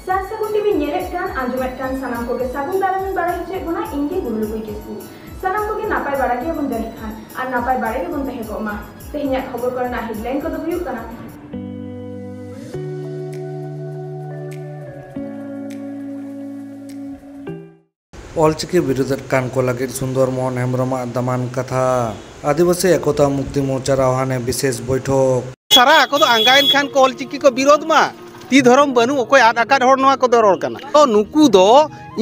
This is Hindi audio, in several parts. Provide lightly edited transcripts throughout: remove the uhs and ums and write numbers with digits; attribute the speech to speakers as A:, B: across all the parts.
A: Sasagun TV nyelekan anjumetkan sanam koge sagun dalam bara hece guna inge gulu kisku. Sanam koge napai bara ke bun janikan, an napai bara ke bun tehe goma. Tehnya khabar karena headline ko duyuk kana.
B: Ol Chiki বিরোধের কানকো লাগি সুন্দরমোহন হেমব্রমা দামান কথা आदिवासी एकता मुक्ति मोर्चार आह्वाने विशेष बैठक
C: सारा को आंगाइन खान को अलचिकी को विरोध मा ती धर्म बनू ओको आद आकार हर नवा को दरर कना तो नुकु दो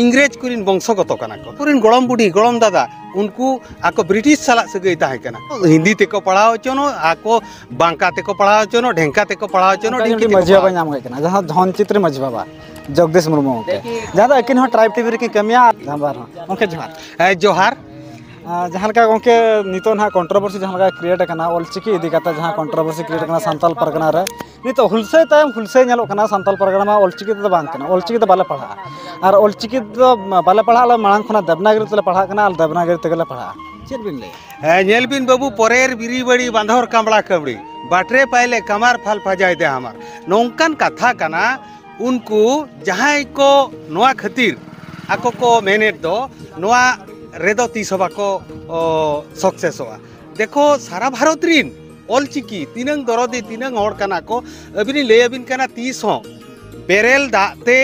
C: इंग्रेज कुरिन वंशगत कना को कुरिन गलम बुढ़ी गलम दादा उनको आको ब्रिटिश साला सगई ताहे कना हिंदी तेको पढ़ाओ चनो आको बांका तेको पढ़ाओ चनो ढेंका तेको पढ़ाओ चनो
D: ढेंकी मजबा नाम गई कना जहां धन चित्र मजबा जगदीश मुर्मू के जहां अकिन हो ट्राइब टीवी की कमिया धाबार ओके जोहार
C: जोहार
D: जहाँ उनके नितो ना कंट्रोवर्सी जहाँ क्रिएट करना अलचिकी इदी कता जहाँ कंट्रोवर्सी क्रिएट करना सान्ताल परगना रे नितो हुलसे तायम हुलसे नेलो करना सान्ताल परगना मा अलचिकी तो बांग करना अलचिकी तो बाले पढ़ा और अलचिकी तो बाले पढ़ा ले मांग खना देवनागरी तले पढ़ा करना और देवनागरी तले पढ़ा चेल बिन ले
C: नेल बिन बाबू परेर बिरी बड़ी बांधर कामड़ा कबड़ी बाटरे पाइले कमार फाल फजाय दे हमार नोंकन कथा कना उनको जहाँ को नोआ खातिर आको को मेनेट दो नोआ रेदो तीसवा को सक्सेस हुआ देखो सारा भारत रिन अलचिकी तीनंग दरदी तीनंग हर कना को अबिन ले अबिन कना 30 हो बेरेल दाते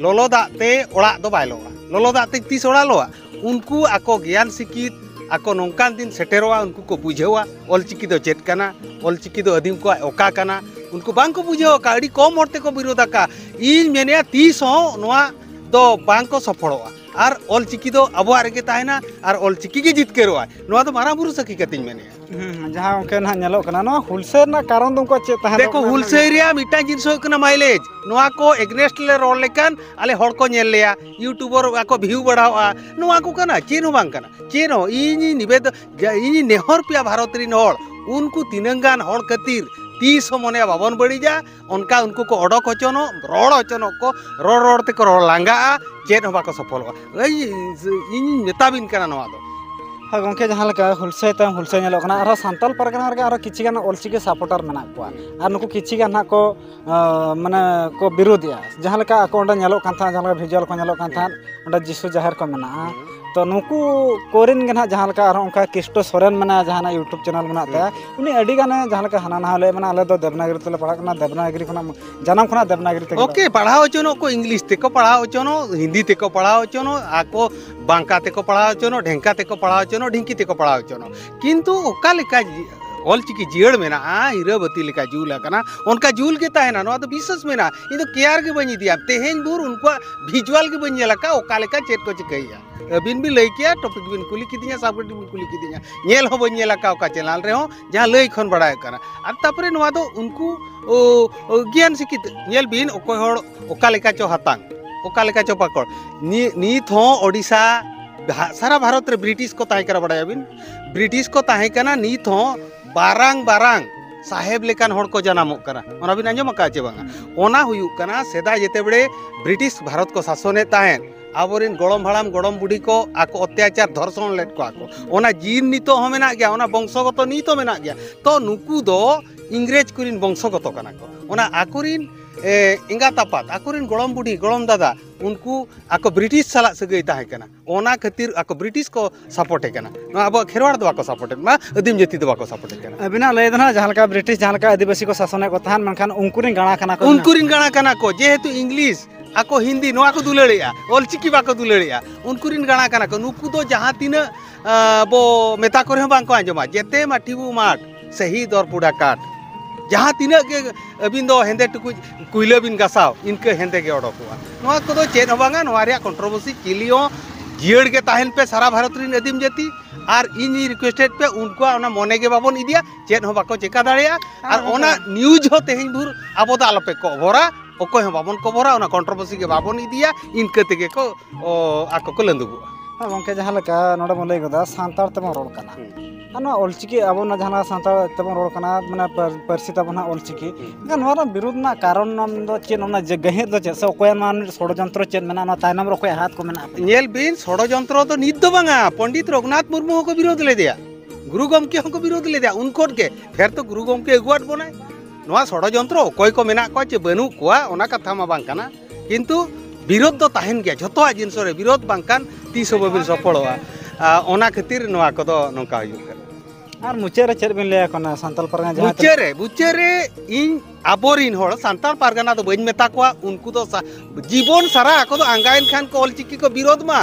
C: लोलो दाते ओड़ा दो बायलोआ लोलो दाते 30 ओड़ा लोआ उनको आको ज्ञान सिकित आको नोंकान दिन सेटेरवा उनको को बुझेवा अलचिकी दो चेत कना अलचिकी दो अदीम को ओका कना उनको बांग को बुझेवा का अड़ी कम हरते को विरोध का इन मेने 30 हो नोआ दो बांग को सफलवा और अलचिकी दो अब आगे ताहेना और अलचिकी की जीत के रोआ नोआ तो मारा बुरु सकी कतिन मेने
D: जहां उनके ना नेलो कना नो हुलसे ना कारण तुमको चे ताहे
C: देखो हुलसे रिया मिटा जिनसो कना माइलेज नोआ को एग्नेस्ट ले रोल लेकन आले हर को नेल लिया यूट्यूबर आको व्यू बढ़ावा नोआ को कना चेनो बांग कना चेनो इनी निवेद इनी नेहर पिया भारत रिन हर उनको तिनंगान हर कतिर 30 मने बाबन बड़ी जा उनका उनको को अडक होचनो रोड होचनो को रोड ते को लांगा चेन होबा को सफल इन नेताबिन कना नवा दो
D: हाँ गंके जहाँ लगा हुलसे तम हुलसे नेलो कना और सान्ताल परगना रे और किछि गाना अलचिकी सपोर्टर मेना को और नुको किछि गाना को माने को विरोधिया जहाँ लगा को अंडा नेलो कान था जहाँ भिजुअल को नेलो कान था अंडा जिसु जाहिर को मेना तो नुकु कोरिन गना जहाँ लगा और उनका किस्टो सोरेन मेना जहाँ यूट्यूब चैनल बनाता है उन्हें अड़ी गाना जहाँ लगा हना ना ले मेना आले दो देवनागरी तले पढ़ा करना देवनागरी खना जन्म खना देवनागरी ते
C: ओके पढ़ाओ चनो को इंग्लिश ते को पढ़ाओ चनो हिंदी ते को पढ़ाओ चनो आको बांका ते को पढ़ाओ चनो ढेंका ते को पढ़ाओ चनो ढिंकी ते को पढ़ाओ चनो किंतु ओका लेका अलचिकी जीड़ मेना हीराबती लेका जूल कना उनका जूल के ताहेना नोआ तो विशेष मेना इन तो केयर के बनी दिया तेहेन दूर उनको विजुअल के बनी लका ओका लेका चेत को चिकैया अबिन भी लई किया टॉपिक बिन कुली किदिया सबकटी बिन कुली किदिया नेल हो बनी लका ओका चैनल रे हो जहां लई खन बड़ाय कना और तापरे नोआ तो उनको ज्ञान सिकित नेल बिन ओकोय हर ओका लेका चो हातांग ओका लेका चो पकड़ नीत हो ओडिशा सारा भारत रे ब्रिटिश को ताहे करा बड़ाय बिन ब्रिटिश को ताहे कना नीत हो बारांग बारांग साहेब लेकान हर को जनामो कना ओना बिन आंजम का चे बांगा ओना हुयु कना सेदा जेते बड़े ब्रिटिश भारत को शासने ताहेन आबोरिन गड़म हाड़ाम गड़म बुढ़ी को आको अत्याचार धर्षण लेट को आको ओना जीन नीतो हो मेना गया ओना वंशगत नीतो मेना गया तो नुकु दो इंग्रेज कुरिन वंशगत कना को ओना आकुरिन इंगातापात आकुरिन गड़म बुढ़ी गड़म दादा उनको आको ब्रिटिश साला सगई ताहे कना ओना खातिर आको ब्रिटिश को सपोर्ट कना अब खेरवाड़ दो आको सपोर्ट मा अदीम जाति दो आको सपोर्ट कना
D: अबिना लय दना जहां का ब्रिटिश जहां का आदिवासी को शासन को ताहन मनखान उनकुरिन गाणा कना को
C: जेहेतु इंग्लिश आको हिंदी नोआ को दुलड़िया अलचिकी बाको दुलड़िया उनकुरिन गाणा कना को नुकु दो जहां तीना बो मेता करे बांग को आंजमा जेते माटीबू माठ सही दरपुड़ा काट जहाँ तीना के अबिन दो हेंदे टुकु कुइला बिन गासाव इनके हेंदे के ओडोकुआ नोआ को दो चेन होबांगा नोआ रे कंट्रोवर्सी चिलियो जियड़ के ताहेन पे सारा भारत रिन अदीम जाति और इन रिक्वेस्टेड पे उनको ओना मने के बाबन इदिया चेन हो बाको चेका दाड़िया और ओना न्यूज हो तेहिन भूर आबो दा आलोपे को भरा ओको हो बाबन को भरा ओना कंट्रोवर्सी के बाबन इदिया इनके तेगे को आको को लंदुगु
D: गंके जहाँ लगा नोडे मन लई गदा सान्ताल तम रोड कना अना अलचिकी अब ना जहाँ सान्ताल तम रोड कना माने परसी तबना अलचिकी नोरा विरोध ना कारण नाम दो चेन ना जगह दो चे से कोय मान षडयंत्र चेन मेना ना तायनम रो कोय हाथ को मेना
C: नेल बिन षडयंत्र तो निद दो बांगा पंडित रघुनाथ मुर्मू को विरोध ले दिया गुरु गमके को विरोध ले दिया उनको के फिर तो गुरु गमके अगुआट बनाए नोआ षडयंत्र कोय को मेना को चे बनु कोआ ओना कथा मा बांग कना किंतु विरोध तो तहन गया जतवा जिनस रे विरोध बांकान तीस बाबिन सफलवा ओना खातिर नवा कदो नोका हुयुग कना
D: और मुचे रे चेर बिन ले कोना सांताल परगना जहां
C: बुचे रे इन आबोरिन होड़ सांताल परगना तो बइन मेता को उनको तो जीवन सारा को आंगाइन खान को ऑलचिकी को विरोध मा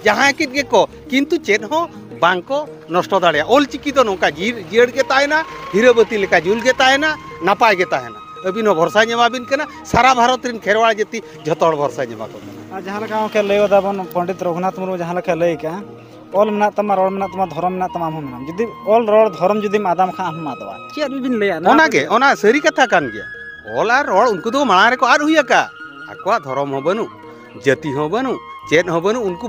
C: जहां के को किंतु चेन हो बांको नष्ट दाड़िया ऑलचिकी तो नोका जीड़ के तायना हीरोबती लेका जुल के तायना नापाय के तायना अबिन हो भरसा नेमाबिन कना सारा भारत रिन खेरवाड़ जति जतोड़ भरसा नेमा को
D: जहां लका के लय दाबन पंडित रघुनाथ मुर्मू जहां लका लय का ऑल मना तमा रोड मना तमा धर्म मना तमा हम मना जदि ऑल रोड धर्म जदि आदम खा हम मादवा चेर बिन लया
C: ओना के ओना सरी कथा कान गया ऑल आर रोड उनको तो माणा रे को आर हुया का आको धर्म हो बनु जाति हो बनु चेन हो बनु उनको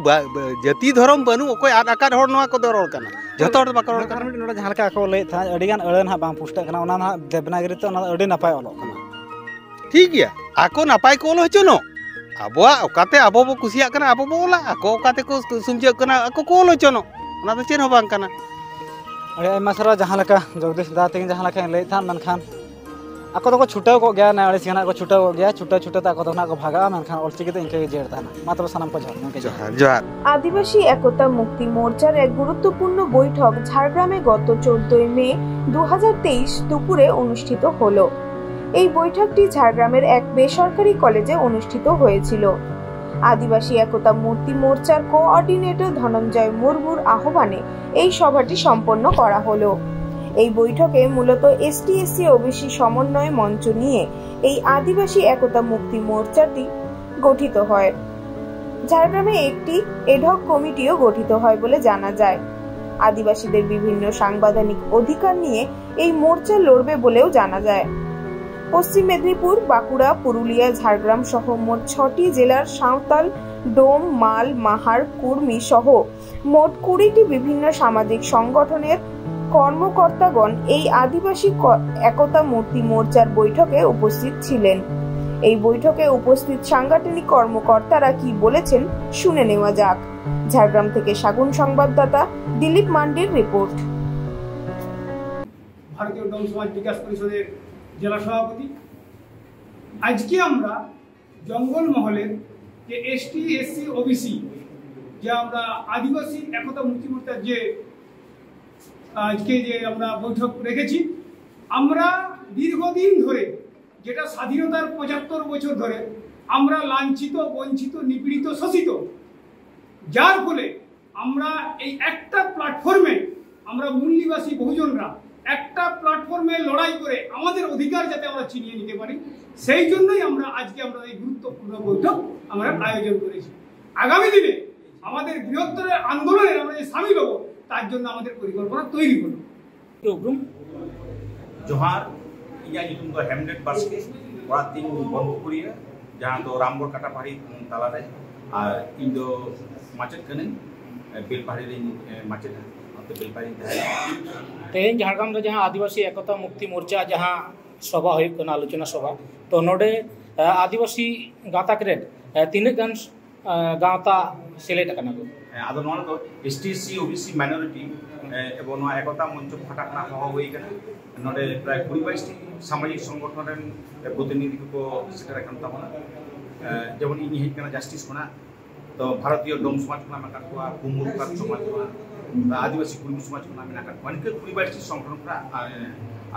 C: जाति धर्म बनु ओको आकार होड़ नवा को दो रोड कना जतो रोड बाको रोड कना
D: नोडा जहां लका को लय था अडिगान अळन हा बां पुष्टा कना ओना ना देवनागरी तो ओना अडी नपाय ओलो कना
C: ठीक गया आको नपाय को ओलो हचनो आबोआ ओकाते आबो बो कुसिया कना आबो बो ओला आको ओकाते को सुमजे कना आको को ओलो चनो ओना तो चेन हो बांग कना
D: अरे मसरा जहां लका जगदीश दा तिन जहां लका लय था मनखान आको तो को छुटाव को गया ना अड़े सिना को छुटाव को गया छुटा छुटा ता को ना को भागा मनखान ऑलचिकी तो इनके जेड़ था ना मात्र सनम को
C: जोहार
A: आदिवासी एकता मुक्ति मोर्चार एक गुरुत्वपूर्ण बैठक झाड़ग्रामे गत 14 मे 2023 দুপুরে অনুষ্ঠিত হলো। এই বৈঠকটি ঝাড়গ্রামের এক বেসরকারি কলেজে অনুষ্ঠিত হয়েছিল। আদিবাসী একতা মূর্তি মোর্চার কোঅর্ডিনেটর ধনঞ্জয় মুর্মুর আহ্বানে এই সভাটি সম্পন্ন করা হলো। এই বৈঠকে মূলত এসটি/এসসি ওবিসি সমন্বয় মঞ্চ নিয়ে এই আদিবাসী একতা মুক্তি মোর্চাটি গঠিত হয়। ঝাড়গ্রামে একটি এডহক কমিটিও গঠিত হয় বলে জানা যায়। আদিবাসীদের বিভিন্ন সাংবিধানিক অধিকার নিয়ে এই মোর্চা লড়বে বলেও জানা যায়। পশ্চিম মেদিনীপুর, বাঁকুড়া, পুরুলিয়া, ঝাড়গ্রাম সহ মোট 6টি জেলার সাঁওতাল, ডোম, মাল, মাহার, কুর্মি সহ মোট 20টি বিভিন্ন সামাজিক সংগঠনের কর্মকর্তাগণ এই আদিবাসী একতা মূর্তি মোর্চার বৈঠকে উপস্থিত ছিলেন। এই বৈঠকে উপস্থিত সাংগঠনিক কর্মকর্তারা কি বলেছেন শুনে নেওয়া যাক। ঝাড়গ্রাম থেকে সাগুন সংবাদদাতা দিলীপ মান্ডির রিপোর্ট।
E: ভারতীয় ডোম সমাজ বিকাশ পরিষদের জেলা সভাপতি, আজকে আমরা জঙ্গল মহলের যে এসটি/এসসি ওবিসি যে আমরা আদিবাসী একতা মুক্তি মোর্চার যে আজকে যে আমরা বৈঠক রেখেছি, আমরা দীর্ঘদিন ধরে যেটা স্বাধীনতার 75 বছর ধরে আমরা লাঞ্ছিত, বঞ্চিত, নিপীড়িত, শোষিত, যার ফলে আমরা এই একটা প্ল্যাটফর্মে আমরা মূল্যবাসী বহুজনরা একটা প্ল্যাটফর্মে লড়াই করে আমাদের অধিকার যাতে আমরা ছিনিয়ে নিতে পারি, সেই জন্যই আমরা আজকে এই গুরুত্বপূর্ণ বৈঠক আমরা আয়োজন করেছি। আগামী দিনে আমাদের বৃহত্তর আন্দোলনে আমরা যে সামিল হব তার জন্য আমাদের পরিকল্পনা তৈরি করব।
F: जोहार इया नितुम दो हेमलेट बास्के ओरा तीन बनपुरिया जहां दो रामगढ़ काटापाड़ी तालारे और इन दो माचेट कने बेलपाड़ी रे माचेट अते बेलपाड़ी
G: तेन झाड़ग्राम जहां आदिवासी एकता मुक्ति मोर्चा जहां सभा हुई कना आलोचना सभा तो नोडे आदिवासी गाता क्रेड तीन गान गाता सिलेक्ट कना को
F: आदो नोन तो एसटी/एससी ओबीसी माइनॉरिटी एवं नोआ एकता मंच फटाकना हो हुई कना नोडे प्राय 22टी सामाजिक संगठन रेन प्रतिनिधि को सेटर कन ताबना जेमन इन हेज कना जस्टिस कोना तो भारतीय डोम समाज कोना मेना कोआ कुमुरकार समाज कोना आदिवासी कुर्मी समाज कोना मेना का इनके 22टी संगठन का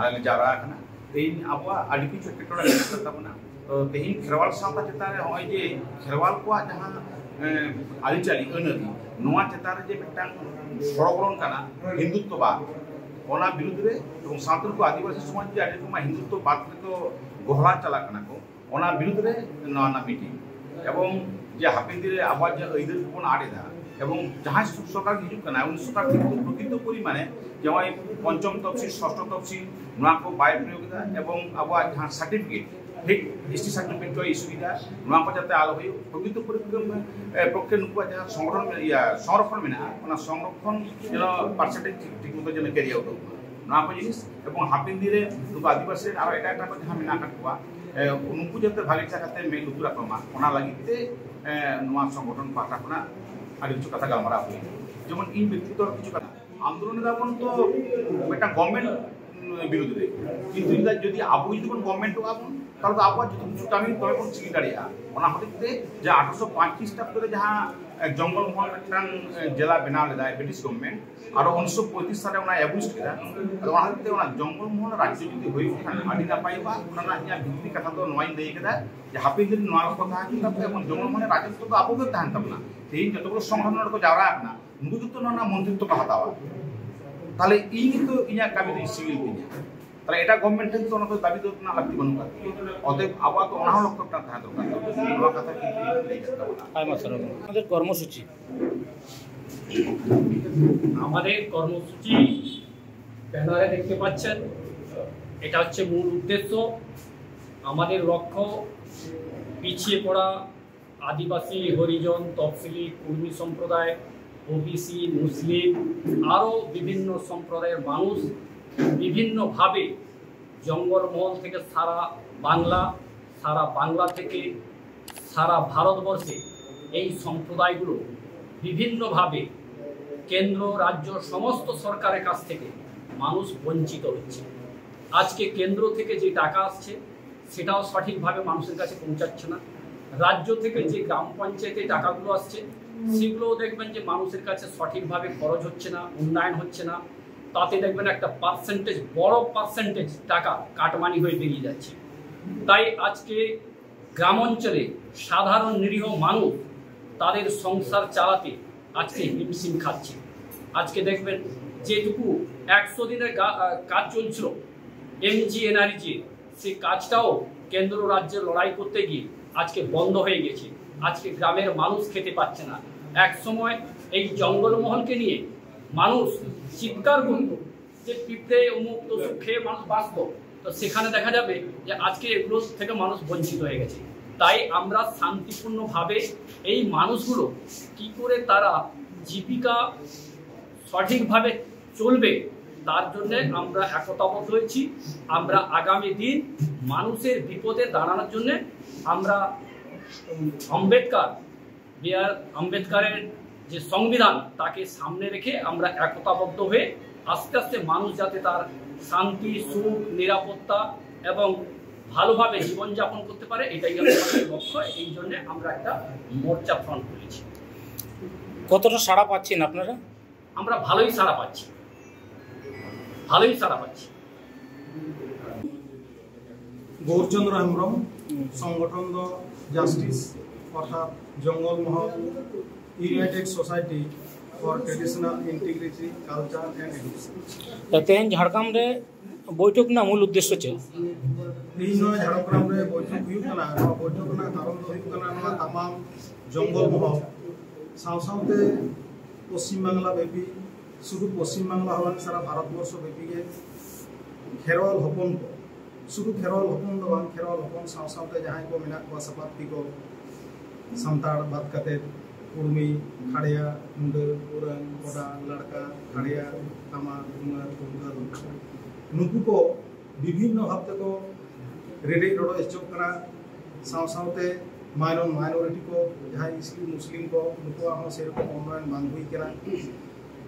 F: आले जारा कना तेन आबा आदि किछु केटोड़ा नेस्ता ताबना तो तेन खेरवाल सावता चेतारे होय जे खेरवाल कोआ जहां आलिचाली अनदी नोआ चेतारे जे मिटांग सरगरन कना हिंदुत्ववाद ओना विरुद्ध रे एवं सातुर को आदिवासी समाज जे आदि को हिंदुत्ववाद को गोहला चला कना को ओना विरुद्ध रे ना मीटिंग एवं जे हापिंदी रे आवाज जे अइदर कोन आडेदा एवं जहां सरकार हिजु कना उन सरकार प्रकृत परिमाणे जवाई पंचम तफसिल षष्ठ तफसिल नोआ को बाय प्रयोगदा एवं आवा जहां सर्टिफिकेट ठीक एसटी सर्टिफिकेट को सुविधा नोआ को जाते आलो होय प्रकृत परिमाण पक्षे नुको जहां संगठन या संरक्षण मेना ओना संरक्षण जेनो परसेंटेज ठीक मतो जेनो कैरी आउट नोआ को जिनिस एवं हापिंदी रे नुको आदिवासी आरो एटा को जहां मेना काटवा उनको जते भागे चाहते मे लुतुरा कमा ओना लागिते नोआ संगठन पाटा कोना आदि किछु कथा गालमारा हुई जेमन इन व्यक्तित्व किछु कथा आंदोलन दाबन तो बेटा गवर्नमेंट विरुद्ध रे किंतु जदि आबो जदि गवर्नमेंट आबन তাহলে তো আবহাওয়া যদি কিছু আমি তবে কোন চিকি দাঁড়িয়ে ওনা হতে যে 1805 খ্রিস্টাব্দে যাহা জঙ্গলমহল মিদটাং জেলা বেনাও লেদা ব্রিটিশ গভর্नमेंट আর 1935 সালে ওনা এবলিশ কেদা আদো ওনা হতে ওনা জঙ্গলমহল রাজ্য যদি হই উঠান আদি নাপাইবা ওনা ইয়া ভিত্তি কথা তো নয় দেই কেদা যে হাপিন দিন নয় কথা কিন্তু এবং জঙ্গলমহলের রাজত্ব তো আবগে তাহান তাবনা এই যতগুলো সংগঠন को जावरा अपना नुकु तो ना मंत्रित्व को हतावा তাহলে এই কিন্তু ইয়া কামি তো সিভিল বিনা তাহলে এটা গভর্নমেন্ট কিন্তু ওনা তো দাবি তো না লাগতি বানুকা অতএব আবার তো ওনা লক্ষ্যটা থাকে দরকার এই কথা কিন্তু
G: আমাদের কর্মসূচি
H: ব্যানারে দেখতে পাচ্ছেন এটা হচ্ছে মূল উদ্দেশ্য আমাদের লক্ষ্য পিছিয়ে পড়া আদিবাসী হরিজন তফসিলি কুর্মী সম্প্রদায় ওবিসি মুসলিম আরও বিভিন্ন সম্প্রদায়ের মানুষ বিভিন্নভাবে জঙ্গলমহল থেকে সারা বাংলা থেকে সারা ভারতবর্ষে এই সম্প্রদায়গুলো বিভিন্নভাবে কেন্দ্র রাজ্য সমস্ত সরকারের কাছ থেকে মানুষ বঞ্চিত হচ্ছে আজকে কেন্দ্র থেকে যে টাকা আসছে সেটাও সঠিকভাবে মানুষের কাছে পৌঁছাচ্ছে না রাজ্য থেকে যে গ্রাম পঞ্চায়েতে টাকাগুলো আসছে সেগুলোও দেখবেন যে মানুষের কাছে সঠিকভাবে খরচ হচ্ছে না উন্নয়ন হচ্ছে না তাতে দেখবেন একটা বড় পার্সেন্টেজ টাকা কাটমানি হয়ে বেরিয়ে যাচ্ছে তাই আজকে গ্রাম অঞ্চলে সাধারণ নিরীহ মানুষ তাদের সংসার চালাতে আজকে হিমশিম খাচ্ছে আজকে দেখবেন যেটুকু 100 দিনের কাজ চলছিল এমজিএনআরজি সেই কাজটাও কেন্দ্র রাজ্যের লড়াই করতে গিয়ে আজকে বন্ধ হয়ে গেছে আজকে গ্রামের মানুষ খেতে পাচ্ছে না এক সময় এই জঙ্গলমহলকে নিয়ে মানুষ চিৎকার করত যে পিঁপড়ে অমুক তসুক খেয়ে মানুষ বাঁচত তো সেখানে দেখা যাবে যে আজকে এগুলো থেকে মানুষ বঞ্চিত হয়ে গেছে তাই আমরা শান্তিপূর্ণভাবে এই মানুষগুলো কি করে তারা জীবিকা সঠিকভাবে চলবে তার জন্য আমরা একতাবদ্ধ হয়েছি আমরা আগামী দিন মানুষের বিপদে দাঁড়ানোর জন্য আমরা আম্বেদকারের যে সংবিধান তাকে সামনে রেখে আমরা একতাবদ্ধ হয়ে আস্তে আস্তে মানুষ যাতে তার শান্তি সুখ নিরাপত্তা এবং ভালোভাবে জীবনযাপন করতে পারে এটাই আমাদের লক্ষ্য এই জন্য আমরা একটা মোর্চা ফ্রন্ট করেছি
G: কতটা সাড়া পাচ্ছেন আপনারা
H: আমরা ভালোই সাড়া পাচ্ছি
I: গৌরচন্দ্র হেমব্রম সংগঠন দ জাস্টিস অর্থাৎ Jangalmahal united society for traditional integrity culture and education
G: তেহেñ ঝাড়গ্রাম রে বৈঠক না মূল উদ্দেশ্য ছে
I: ᱛᱮᱦᱮᱧ ᱱᱚᱣᱟ ᱡᱷᱟᱲᱜᱨᱟᱢ ᱨᱮ ᱵᱳᱭᱴᱷᱚᱠ ᱦᱩᱭᱩᱜ ᱠᱟᱱᱟ ᱱᱚᱣᱟ ᱵᱳᱭᱴᱷᱚᱠ ᱨᱮᱱᱟᱜ ᱠᱟᱨᱚᱱ ᱫᱚ ᱦᱩᱭᱩᱜ ᱠᱟᱱᱟ ᱱᱚᱣᱟ ᱛᱟᱢᱟᱢ ᱡᱚᱝᱜᱚᱞ ᱢᱚᱦᱚᱞ ᱥᱟᱶᱛᱮ পশ্চিম বাংলা ব্যাপী শুধু পশ্চিম বাংলা হওয়ার সারা ভারতবর্ষ ব্যাপী গে খেরওয়াল হপন को শুধু খেরওয়াল হপন ᱫᱚ ᱵᱟᱝ খেরওয়াল হপন সাথে ᱡᱟᱦᱟᱸᱭ ᱠᱚ ᱢᱮᱱᱟᱜ ᱠᱚᱣᱟ ᱥᱟᱯᱟᱛᱛᱤ ᱠᱚ ᱥᱟᱱᱛᱟᱲ ᱵᱟᱫ ᱠᱟᱛᱮ কুর্মী খাড়িয়া মুন্ডা ওরাং কোডা লড়কা খাড়িয়া কামার কুমার কুমকার নুকু को বিভিন্ন ভাবতে को रेडी रोड स्टॉप करा साथे माइनॉरिटी को जहाँ मुस्लिम को उनको सेरकम उन्नयन बांग हुई करा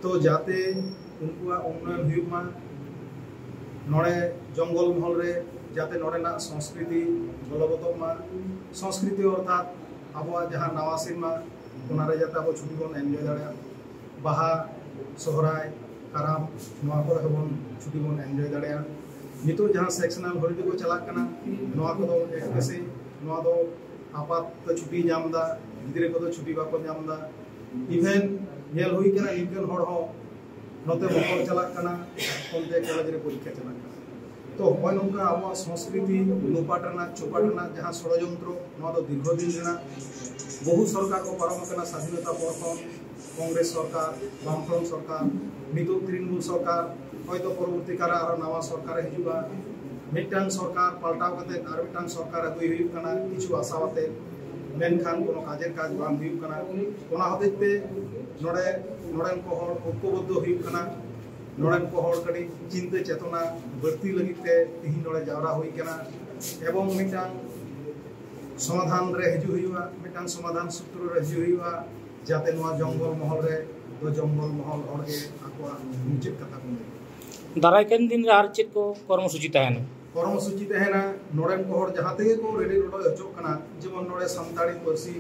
I: तो जाते उनको उन्नयन हुआ नोड़े जंगल महल रे जाते नोड़े ना संस्कृति बलबतमा संस्कृति अर्थात अब जहाँ नवा सिनेमा उनारे जाते अब छुट्टी बन एनजय दाड़ा बाहा सोहराय काराम नवा को बन छुट्टी बन एनजय दाड़ा नितो जहाँ सेक्शनल हॉलिडे को चलाकना नवा को कैसे नवा दो आपात छुट्टी नामदा गिद्रे को छुट्टी बाको नामदा इवेन नेल हुई कना इनकन हड़ हो नते मकर चलाकना कोनते कॉलेज रे परीक्षा चलाकना तो होय नोका अब संस्कृति लुपाटना चोपाटना जहाँ षड़यंत्र नवा दो दीर्घदिन रेना बहु सरकार को पारम कना स्वाधीनता प्रथम कांग्रेस सरकार वामफ्रंट सरकार नितो तृणमूल सरकार হয়তো পরবর্তীকালে আরো নয়া সরকার হিজুবা মিটাং সরকার পাল্টাও কাতে আর মিটাং সরকার আগুই হুইক কানা কিছু আশাওয়াতে মেনখান কোনো কাজের কাজ বাং হুইক কানা ওনা হতেতে নড়েন को হড় ঐক্যবদ্ধ হুইক কানা নড়েন को হড় কড়ি চিন্তা চেতনা বর্তি লাগিতে তিহিন নড়ে যাওরা হুই কানা এবং মিটাং সমাধান রে হিজু হুইবা মিটাং সমাধান সূত্র রে হিজু হুইবা যাতে নয়া জঙ্গল মহল রে দো জঙ্গল মহল হড়গে আকোয়া নিচে কথা কোন
G: दारायकन दिन रे आर चेक को कर्मसूची तहन
I: कर्मसूची तहना नोड़ेन को हर जहाँ तेगे को रेडी रोड हजोग कना जेमन नोड़े संताड़ी पार्सी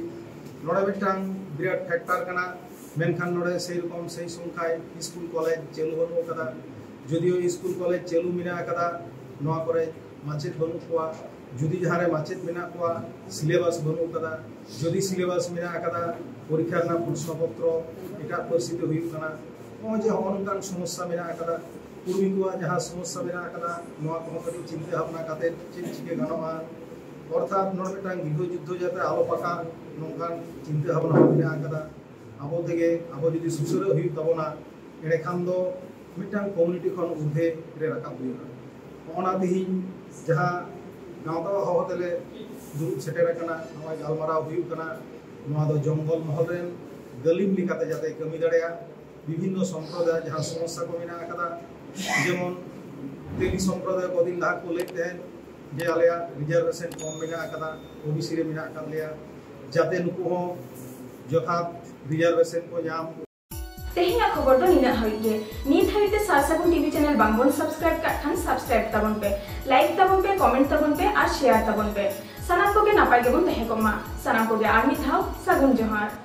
I: नोड़े मिटांग बिराट फैक्टर कना मेनखान नोड़े से रकम से संख्याय स्कूल कॉलेज चालू बनु कदा जदियो स्कूल कॉलेज चालू मिना कदा नोआ करे माचेत बनु कोआ जुदी जहाँ रे माचेत मिना कोआ सिलेबस बनु कदा जदि सिलेबस मिना कदा परीक्षा ना प्रश्नपत्र एटा पार्सी ते हुई कना ओ जे हनकान समस्या मिना कदा पूर्वी को जहाँ समस्या मेरा कदा नोआ को कदी चिंता भावना काते चिके गानोआ अर्थात नोड़ मिटांग गृह युद्ध जाते आलो पाका नोंकान चिंता भावना मेरा कदा आबो तेगे आबो जदि सुसुर हुई तबोना एडे खान दो मिटांग कम्युनिटी खन उधे रे राकाब हुई ओना दिही जहाँ गांवता होतले दुरुब सेटेर कना नोआ गालमाराव हुई कना नोआ दो जंगल महल रेन गलिम लिकाते जाते कमी दाड़ेया विभिन्न संप्रदाय जहाँ समस्या को मेना कदा जेमन तेली संप्रदाय को दिन लाख को लेते हैं जे आलिया रिजर्वेशन कम मेना कदा ओबीसी रे मेना कर लिया जाते नुकु हो यथार्थ रिजर्वेशन को नाम
A: तेहिया खबर दो निना हइगे नीत हइते सारसागुन टीवी चैनल बांगबन सब्सक्राइब का खान सब्सक्राइब तबन पे लाइक तबन पे कमेंट तबन पे और शेयर तबन पे सनाम को के नापाय गेबन तहे को मा सनाम को के आर्मी थाव सागुन जोहार।